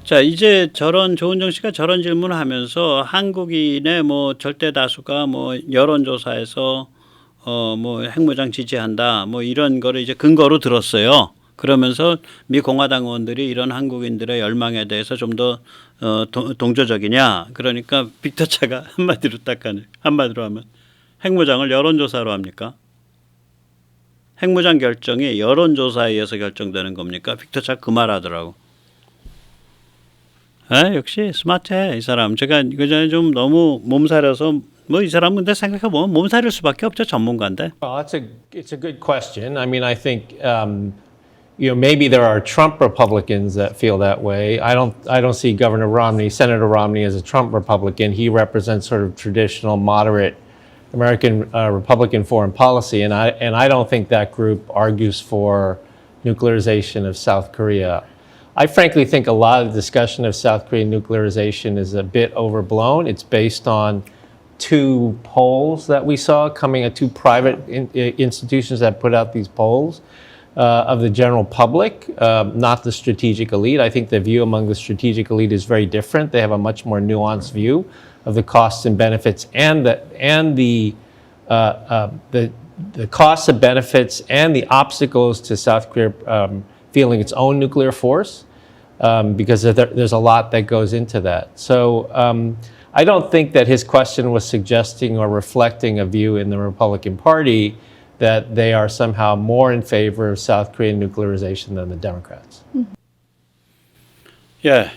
자, 이제 저런 조은정 씨가 저런 질문을 하면서 한국인의 뭐 절대 다수가 뭐 여론조사에서 뭐 핵무장 지지한다 뭐 이런 거를 이제 근거로 들었어요. 그러면서 미 공화당 의원들이 이런 한국인들의 열망에 대해서 좀 더 동조적이냐. 그러니까 빅터 차가 한마디로 하면 핵무장을 여론조사로 합니까? 핵무장 결정이 여론조사에 의해서 결정되는 겁니까? 빅터 차 그 말하더라고. 역시 스마트해 이 사람. 제가 이거 전에 좀 너무 몸살려서 뭐 이 사람 근데 생각해 보면 몸살일 수밖에 없죠 전문가인데. Well, it's a good question. I mean, I think maybe there are Trump Republicans that feel that way. I don't see Governor Romney, Senator Romney as a Trump Republican. He represents sort of traditional moderate American Republican foreign policy, and I don't think that group argues for nuclearization of South Korea. I frankly think a lot of the discussion of South Korean nuclearization is a bit overblown. It's based on two polls that we saw coming at two private institutions that put out these polls of the general public, not the strategic elite. I think the view among the strategic elite is very different. They have a much more nuanced view of the costs and benefits and the costs and benefits and the obstacles to South Korea feeling its own nuclear force, because there's a lot that goes into that. So I don't think that his question was suggesting or reflecting a view in the Republican Party that they are somehow more in favor of South Korean nuclearization than the Democrats. 예,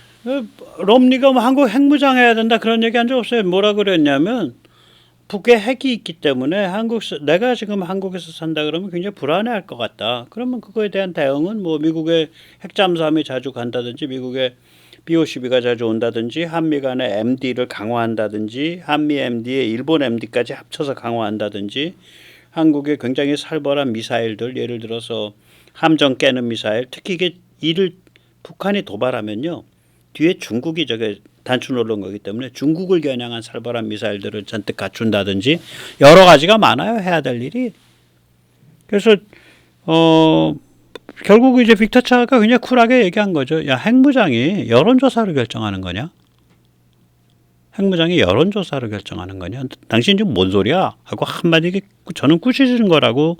롬니가 뭐 한국 핵무장해야 된다 그런 얘기 한 적 없어요. 뭐라 그랬냐면 북에 핵이 있기 때문에 내가 지금 한국에서 산다 그러면 굉장히 불안해할 것 같다. 그러면 그거에 대한 대응은 뭐 미국의 핵잠수함이 자주 간다든지 미국의 BOCB가 자주 온다든지 한미 간의 MD를 강화한다든지 한미 MD에 일본 MD까지 합쳐서 강화한다든지 한국의 굉장히 살벌한 미사일들 예를 들어서 함정 깨는 미사일 특히 이를 북한이 도발하면요. 뒤에 중국이 저게 단추 놓는 거기 때문에 중국을 겨냥한 살벌한 미사일들을 잔뜩 갖춘다든지 여러 가지가 많아요. 해야 될 일이. 그래서 결국 이제 빅터 차가 굉장히 쿨하게 얘기한 거죠. 야, 핵무장이 여론조사로 결정하는 거냐? 핵무장이 여론조사로 결정하는 거냐? 당신 지금 뭔 소리야? 하고 한마디 저는 꾸짖은 거라고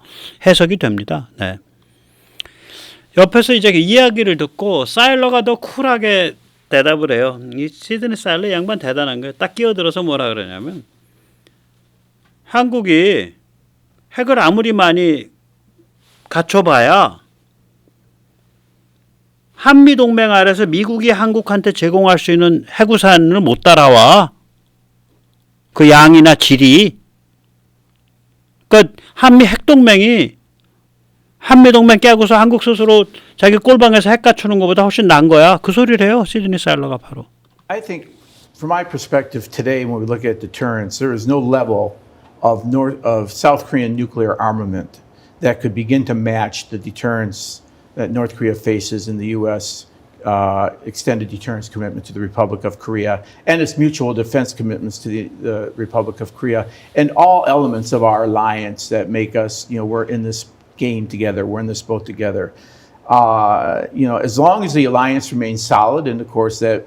해석이 됩니다. 네. 옆에서 이제 이야기를 듣고 사일러가 더 쿨하게 대답을 해요. 이 시드니 사일러 양반 대단한 거예요. 딱 끼어들어서 뭐라 그러냐면 한국이 핵을 아무리 많이 갖춰봐야 한미동맹 아래서 미국이 한국한테 제공할 수 있는 핵우산을 못 따라와. 그 양이나 질이. 그러니까 한미 핵동맹이 한미동맹 깨고서 한국 스스로 자기 꼴방에서 핵 갖추는 것보다 훨씬 나은 거야. 그 소리를 해요. 시드니 사일러가 바로. I think from my perspective today when we look at deterrence, there is no level of South Korean nuclear armament that could begin to match the deterrence that North Korea faces in the U.S. Extended deterrence commitment to the Republic of Korea and its mutual defense commitments to the Republic of Korea and all elements of our alliance that make us, we're in this game together, we're in this boat together. As long as the alliance remains solid, and of course that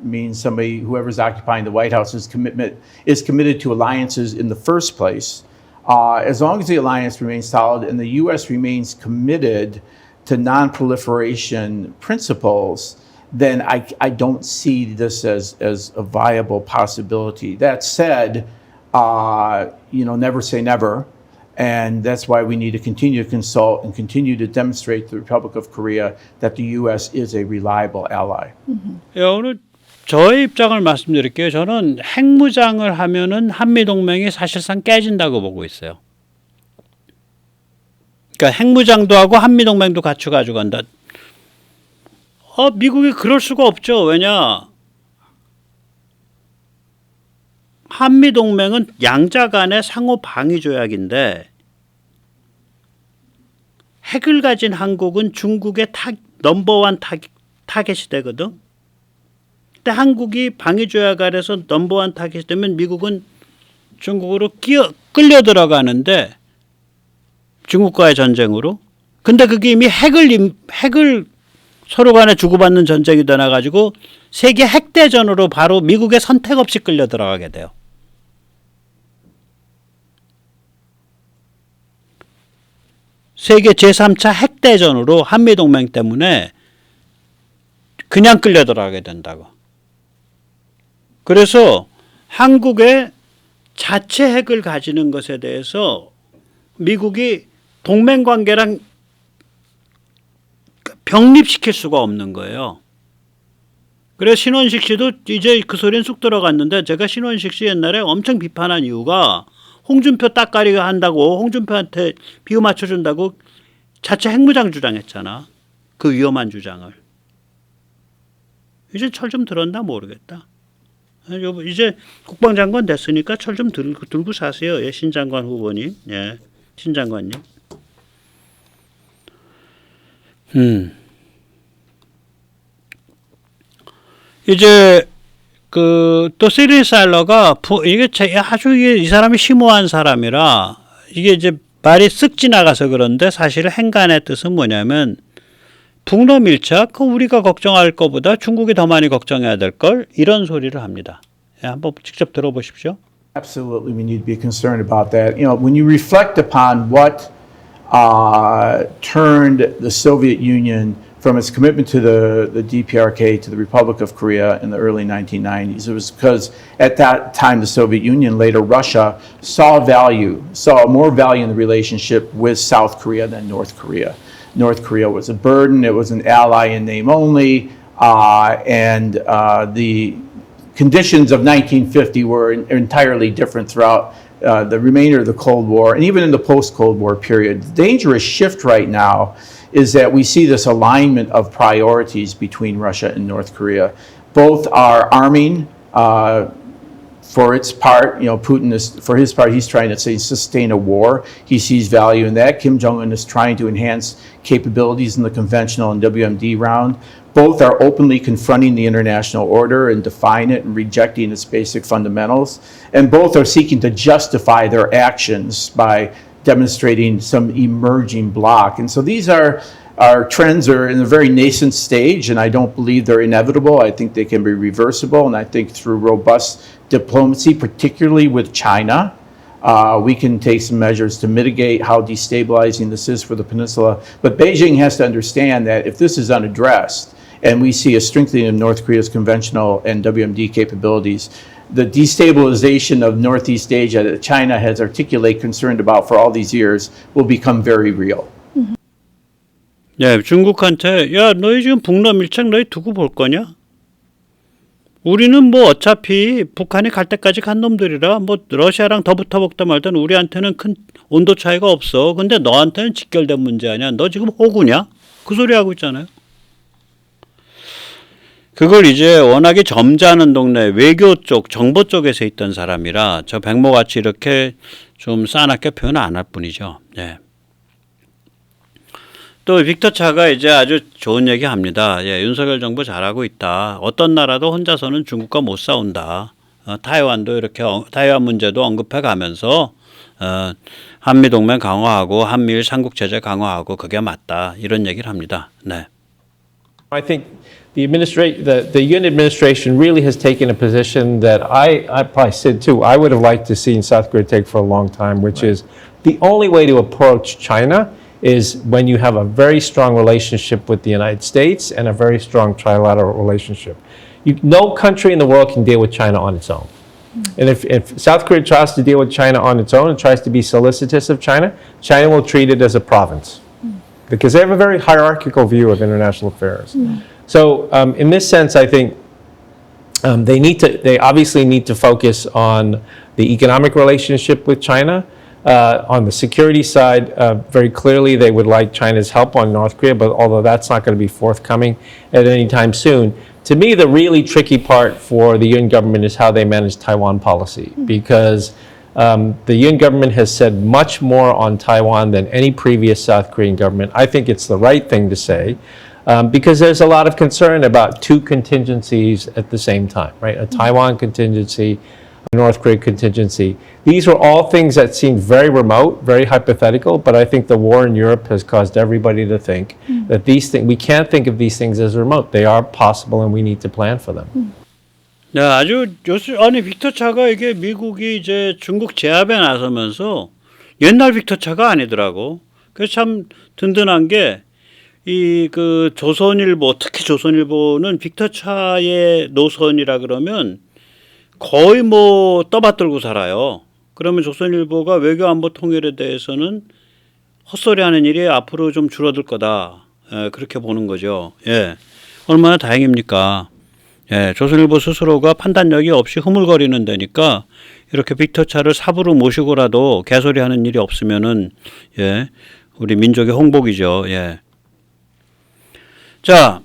means whoever's occupying the White House is committed to alliances in the first place. As long as the alliance remains solid and the U.S. remains committed to non-proliferation principles, then I don't see this as a viable possibility. That said, never say never. And that's why we need to continue to consult and continue to demonstrate to the Republic of Korea that the U.S. is a reliable ally. 오늘 저의 입장을 말씀드릴게요. 저는 핵무장을 하면은 한미동맹이 사실상 깨진다고 보고 있어요. 그러니까 핵무장도 하고 한미동맹도 같이 가져간다. 미국이 그럴 수가 없죠. 왜냐? 한미동맹은 양자 간의 상호 방위 조약인데 핵을 가진 한국은 중국의 넘버원 타겟이 되거든. 근데 한국이 방위 조약 아래서 넘버원 타겟이 되면 미국은 중국으로 끌려 들어가는데 중국과의 전쟁으로. 근데 그게 이미 핵을 서로 간에 주고받는 전쟁이 되나가지고 세계 핵대전으로 바로 미국의 선택 없이 끌려 들어가게 돼요. 세계 제3차 핵대전으로 한미동맹 때문에 그냥 끌려 들어가게 된다고. 그래서 한국의 자체 핵을 가지는 것에 대해서 미국이 동맹관계랑 병립시킬 수가 없는 거예요. 그래서 신원식 씨도 이제 그 소리는 쑥 들어갔는데 제가 신원식 씨 옛날에 엄청 비판한 이유가 홍준표 따까리가 한다고 홍준표한테 비유 맞춰준다고 자체 핵무장 주장했잖아. 그 위험한 주장을. 이제 철 좀 들었나 모르겠다. 이제 국방장관 됐으니까 철 좀 들고 사세요. 예, 신장관 후보님. 예, 신장관님. 이제 또 시리 살러가 이게 아주 이 사람이 심오한 사람이라 이게 이제 말이 쓱 지나가서 그런데 사실 행간의 뜻은 뭐냐면 북러 밀착 우리가 걱정할 것보다 중국이 더 많이 걱정해야 될 걸 이런 소리를 합니다. 예, 한번 직접 들어보십시오. Absolutely, we need to be concerned about that. When you reflect upon what turned the Soviet Union from its commitment to the DPRK to the Republic of Korea in the early 1990s, it was because at that time the Soviet Union, later Russia, saw more value in the relationship with South Korea than North Korea. North Korea was a burden, it was an ally in name only, and the conditions of 1950 were entirely different throughout the remainder of the Cold War and even in the post-Cold War period. The dangerous shift right now is that we see this alignment of priorities between Russia and North Korea. Both are arming for its part. Putin is, for his part, he's trying to sustain a war. He sees value in that. Kim Jong-un is trying to enhance capabilities in the conventional and WMD round. Both are openly confronting the international order and defying it and rejecting its basic fundamentals. And both are seeking to justify their actions by demonstrating some emerging bloc. And so these are trends are in a very nascent stage, and I don't believe they're inevitable. I think they can be reversible, and I think through robust diplomacy, particularly with China, we can take some measures to mitigate how destabilizing this is for the peninsula. But Beijing has to understand that if this is unaddressed, and we see a strengthening of North Korea's conventional and WMD capabilities, the destabilization of Northeast Asia that China has articulated concerned about for all these years will become very real. 예, 중국한테 야, 너희 지금 북러 밀착 너희 두고 볼 거냐? 우리는 뭐 어차피 북한이 갈 때까지 간 놈들이라 뭐 러시아랑 더 붙어먹다 말든 우리한테는 큰 온도 차이가 없어. 근데 너한테는 직결된 문제 아니야. 너 지금 호구냐? 그 소리 하고 있잖아요. 그걸 이제 워낙에 점잖은 동네 외교 쪽, 정보 쪽에서 있던 사람이라 저 백모같이 이렇게 좀 싸납게 표현 안 할 뿐이죠. 예. 또 빅터 차가 이제 아주 좋은 얘기 합니다. 예, 윤석열 정부 잘하고 있다. 어떤 나라도 혼자서는 중국과 못 싸운다. 타이완도 이렇게 타이완 문제도 언급해 가면서 한미동맹 강화하고 한미일 삼국체제 강화하고 그게 맞다. 이런 얘기를 합니다. 네. I think the Yoon administration really has taken a position that I probably said too, I would have liked to see South Korea take for a long time, which is the only way to approach China is when you have a very strong relationship with the United States and a very strong trilateral relationship. No country in the world can deal with China on its own. And if South Korea tries to deal with China on its own and tries to be solicitous of China, China will treat it as a province. Because they have a very hierarchical view of international affairs. So in this sense, I think they obviously need to focus on the economic relationship with China. On the security side, very clearly they would like China's help on North Korea, but although that's not going to be forthcoming at any time soon. To me, the really tricky part for the Yoon government is how they manage Taiwan policy, because the Yoon government has said much more on Taiwan than any previous South Korean government. I think it's the right thing to say, because there's a lot of concern about two contingencies at the same time, right? A Taiwan contingency, a North Korea contingency. These were all things that seemed very remote, very hypothetical, but I think the war in Europe has caused everybody to think that these things, we can't think of these things as remote. They are possible and we need to plan for them. 네, 아주 아니 빅터 차가 이게 미국이 이제 중국 제압에 나서면서 옛날 빅터 차가 아니더라고. 그래서 참 든든한 게 이 그 조선일보 특히 조선일보는 빅터 차의 노선이라 그러면 거의 뭐 떠받들고 살아요. 그러면 조선일보가 외교안보 통일에 대해서는 헛소리하는 일이 앞으로 좀 줄어들 거다. 예, 그렇게 보는 거죠. 예, 얼마나 다행입니까? 예, 조선일보 스스로가 판단력이 없이 흐물거리는 데니까 이렇게 빅터차를 삽으로 모시고라도 개소리하는 일이 없으면은 예, 우리 민족의 홍복이죠. 예. 자,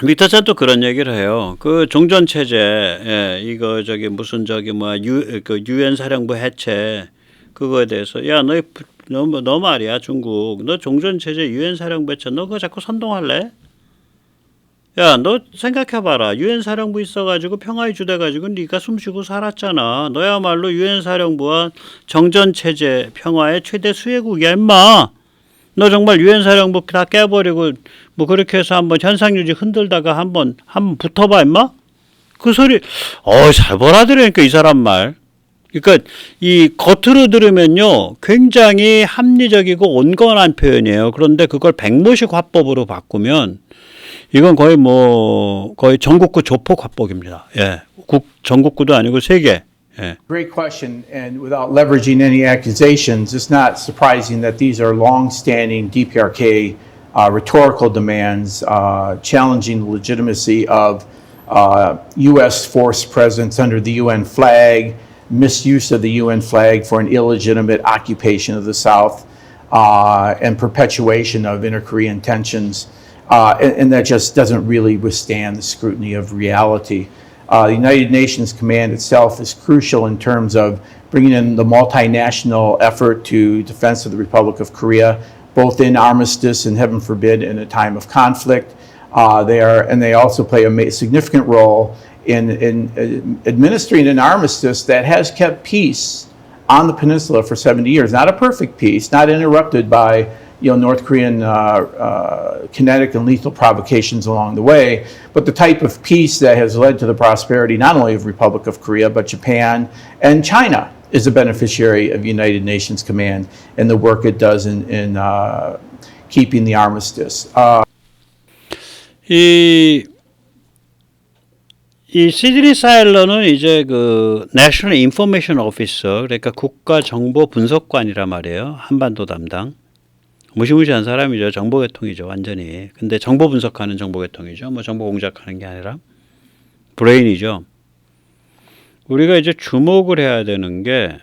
빅터차 또 그런 얘기를 해요. 그 종전 체제, 예, 이거 저기 무슨 저기 뭐야 그 유엔 사령부 해체 그거에 대해서 야, 너 말이야 중국, 너 종전 체제 유엔 사령부 해체 너 그거 자꾸 선동할래? 야, 너 생각해봐라. 유엔 사령부 있어가지고 평화의 주돼가지고 네가 숨쉬고 살았잖아. 너야말로 유엔 사령부와 정전 체제 평화의 최대 수혜국이야, 임마. 너 정말 유엔 사령부 다 깨버리고 뭐 그렇게 해서 한번 현상유지 흔들다가 한번 붙어봐, 임마. 그 소리, 잘 벌어들으니까 이 사람 말. 그러니까 이 겉으로 들으면요, 굉장히 합리적이고 온건한 표현이에요. 그런데 그걸 백모식 화법으로 바꾸면. 이건 거의 전국구 조폭 화법입니다. 예, 전국구도 아니고 세계. 예. Great question, and without leveraging any accusations, it's not surprising that these are long-standing DPRK rhetorical demands challenging the legitimacy of U.S. force presence under the UN flag, misuse of the UN flag for an illegitimate occupation of the South, and perpetuation of inter-Korean tensions. And that just doesn't really withstand the scrutiny of reality. The United Nations Command itself is crucial in terms of bringing in the multinational effort to defense of the Republic of Korea, both in armistice and, heaven forbid, in a time of conflict. They also play a significant role in administering an armistice that has kept peace on the peninsula for 70 years. Not a perfect peace, not interrupted by North Korean kinetic and lethal provocations along the way, but the type of peace that has led to the prosperity not only of Republic of Korea, but Japan and China is a beneficiary of United Nations Command and the work it does in keeping the armistice. 이 시드니 사일러는 이제 그 National Information Officer, 그러니까 국가정보분석관이란 말이에요. 한반도 담당. 무시무시한 사람이죠. 정보계통이죠. 완전히. 근데 정보 분석하는 정보계통이죠. 뭐 정보 공작하는 게 아니라 브레인이죠. 우리가 이제 주목을 해야 되는 게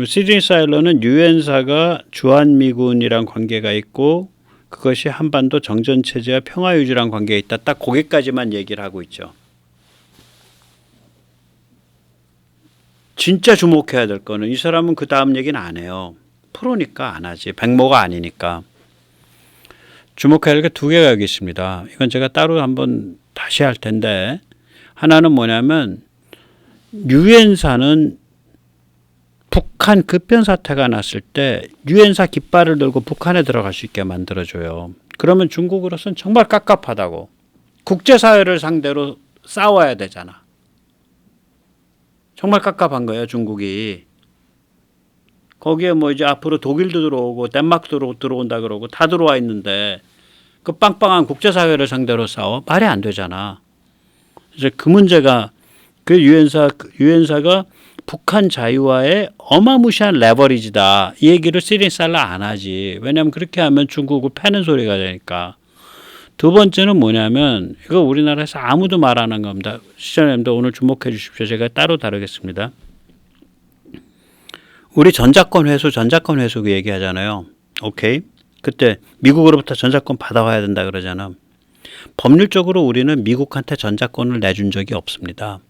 시드니 사일러는 유엔사가 주한미군이랑 관계가 있고 그것이 한반도 정전체제와 평화유지랑 관계가 있다. 딱 거기까지만 얘기를 하고 있죠. 진짜 주목해야 될 거는 이 사람은 그 다음 얘기는 안 해요. 프로니까 안 하지. 백모가 아니니까. 주목해야 할 게 두 개가 여기 있습니다. 이건 제가 따로 한번 다시 할 텐데 하나는 뭐냐면 유엔사는 북한 급변 사태가 났을 때 유엔사 깃발을 들고 북한에 들어갈 수 있게 만들어줘요. 그러면 중국으로서는 정말 깝깝하다고. 국제사회를 상대로 싸워야 되잖아. 정말 깝깝한 거예요, 중국이. 거기에 뭐 이제 앞으로 독일도 들어오고 덴마크도 들어온다 그러고 다 들어와 있는데 그 빵빵한 국제사회를 상대로 싸워? 말이 안 되잖아. 이제 그 문제가 그 유엔사가 북한 자유화의 어마무시한 레버리지다. 이 얘기를 시드니 사일러 안 하지. 왜냐하면 그렇게 하면 중국을 패는 소리가 되니까. 두 번째는 뭐냐면 이거 우리나라에서 아무도 말 안 한 겁니다. 시청자님도 오늘 주목해 주십시오. 제가 따로 다루겠습니다. 우리 전자권 회수 그 얘기하잖아요. 오케이. 그때 미국으로부터 전자권 받아와야 된다 그러잖아. 법률적으로 우리는 미국한테 전자권을 내준 적이 없습니다.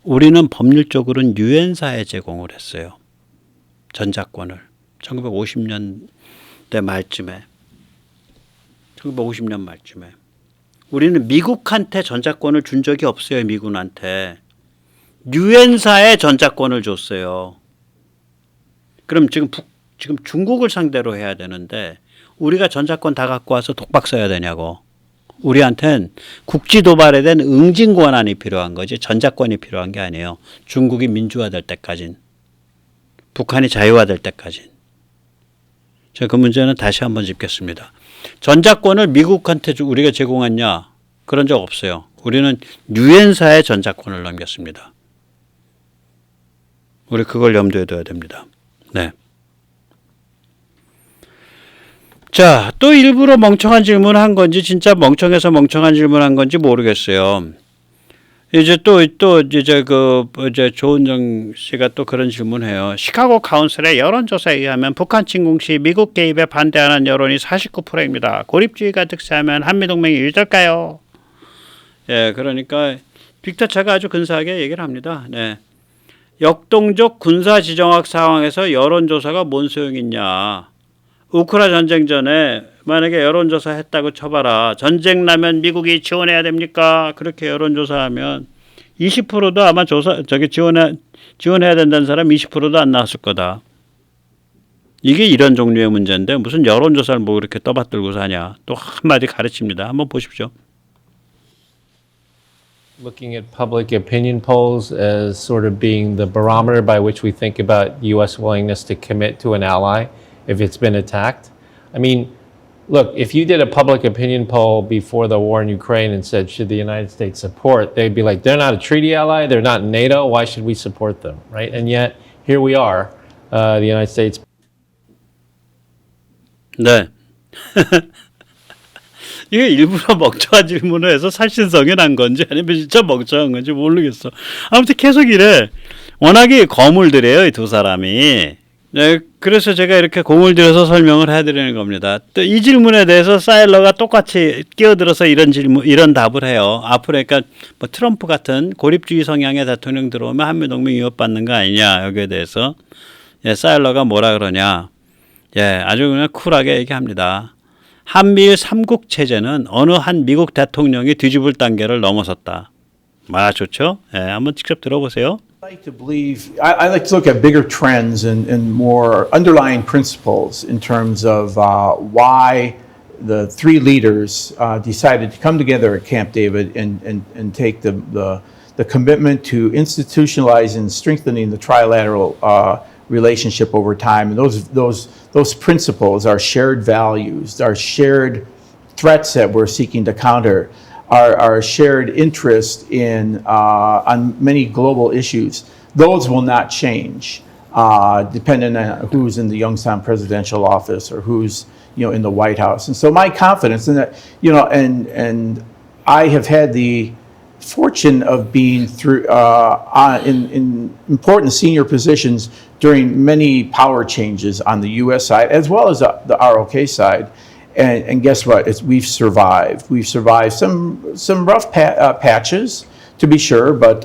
우리는 법률적으로는 유엔사에 제공을 했어요. 전자권을. 1950년대 말쯤에. 1950년 말쯤에. 우리는 미국한테 전자권을 준 적이 없어요. 미군한테. 유엔사에 전자권을 줬어요. 그럼 지금 중국을 상대로 해야 되는데 우리가 전자권 다 갖고 와서 독박 써야 되냐고. 우리한텐 국지 도발에 대한 응징 권한이 필요한 거지 전자권이 필요한 게 아니에요. 중국이 민주화될 때까진. 북한이 자유화될 때까진. 제가 그 문제는 다시 한번 짚겠습니다. 전자권을 미국한테 우리가 제공했냐? 그런 적 없어요. 우리는 유엔사에 전자권을 넘겼습니다. 우리 그걸 염두에 둬야 됩니다. 네. 자, 또 일부러 멍청한 질문을 한 건지 진짜 멍청해서 멍청한 질문을 한 건지 모르겠어요. 이제 이제 조은정 씨가 또 그런 질문해요. 시카고 카운슬의 여론조사에 의하면 북한 침공 시 미국 개입에 반대하는 여론이 49%입니다. 고립주의가 득세하면 한미동맹이 유지될까요? 예, 그러니까 빅터차가 아주 근사하게 얘기를 합니다. 네. 역동적 군사지정학 상황에서 여론조사가 뭔 소용이 있냐. 우크라 전쟁 전에 만약에 여론조사 했다고 쳐봐라. 전쟁 나면 미국이 지원해야 됩니까? 그렇게 여론조사하면 20%도 아마 지원해야 된다는 사람 20%도 안 나왔을 거다. 이게 이런 종류의 문제인데 무슨 여론조사를 뭐 이렇게 떠받들고 사냐. 또 한마디 가르칩니다. 한번 보십시오. Looking at public opinion polls as sort of being the barometer by which we think about U.S. willingness to commit to an ally if it's been attacked. I mean, look, if you did a public opinion poll before the war in Ukraine and said, should the United States support, they'd be like, they're not a treaty ally, they're not in NATO, why should we support them, right? And yet, here we are, the United States. 네. 이게 일부러 멍청한 질문을 해서 살신성이 난 건지 아니면 진짜 멍청한 건지 모르겠어. 아무튼 계속 이래. 워낙에 거물들이에요, 이 두 사람이. 네, 그래서 제가 이렇게 공을 들여서 설명을 해드리는 겁니다. 또 이 질문에 대해서 사일러가 똑같이 끼어들어서 이런 답을 해요. 앞으로 그러니까 뭐 트럼프 같은 고립주의 성향의 대통령 들어오면 한미동맹 위협받는 거 아니냐 여기에 대해서 예, 사일러가 뭐라 그러냐. 예, 아주 그냥 쿨하게 얘기합니다. 한미일 삼국 체제는 어느 한 미국 대통령이 뒤집을 단계를 넘어섰다. 말 좋죠? 예, 한번 직접 들어보세요. I like to believe, I like to look at bigger trends and more underlying principles in terms of why the three leaders decided to come together at Camp David and take the commitment to institutionalize and strengthening the trilateral relationship over time. And those principles are shared values, are shared threats that we're seeking to counter, our shared interest in on many global issues. Those will not change, depending on who's in the Youngstown presidential office or who's in the White House. And so my confidence in that, and I have had the fortune of being through in important senior positions during many power changes on the U.S. side as well as the ROK side. And guess what? We've survived. We've survived some rough patches, to be sure, but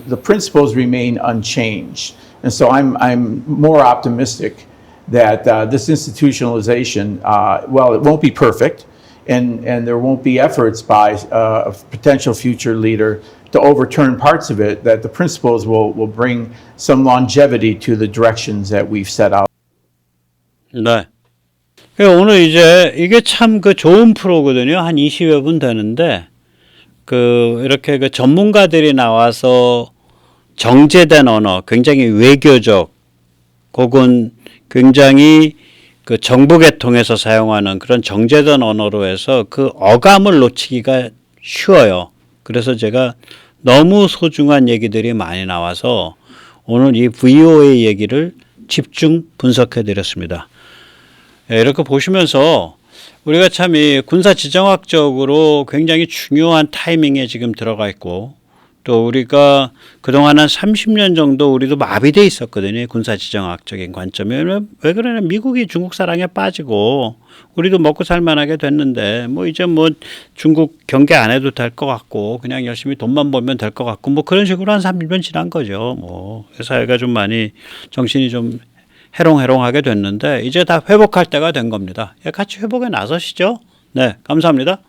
the principles remain unchanged. And so I'm more optimistic that this institutionalization, well, it won't be perfect, and there won't be efforts by a potential future leader to overturn parts of it, that the principles will bring some longevity to the directions that we've set out. 네. 오늘 이제 이게 참 그 좋은 프로거든요. 한 20여 분 되는데 이렇게 그 전문가들이 나와서 정제된 언어, 굉장히 외교적 혹은 굉장히 그 정부 계통에서 사용하는 그런 정제된 언어로 해서 그 어감을 놓치기가 쉬워요. 그래서 제가 너무 소중한 얘기들이 많이 나와서 오늘 이 VOA 얘기를 집중 분석해 드렸습니다. 이렇게 보시면서 우리가 참 이 군사 지정학적으로 굉장히 중요한 타이밍에 지금 들어가 있고 또 우리가 그동안 한 30년 정도 우리도 마비돼 있었거든요. 군사 지정학적인 관점에. 왜 그러냐. 미국이 중국 사랑에 빠지고 우리도 먹고 살만하게 됐는데 뭐 이제 뭐 중국 경계 안 해도 될 것 같고 그냥 열심히 돈만 벌면 될 것 같고 뭐 그런 식으로 한 30년 지난 거죠. 뭐 사회가 좀 많이 정신이 좀 해롱해롱하게 됐는데 이제 다 회복할 때가 된 겁니다. 같이 회복에 나서시죠. 네, 감사합니다.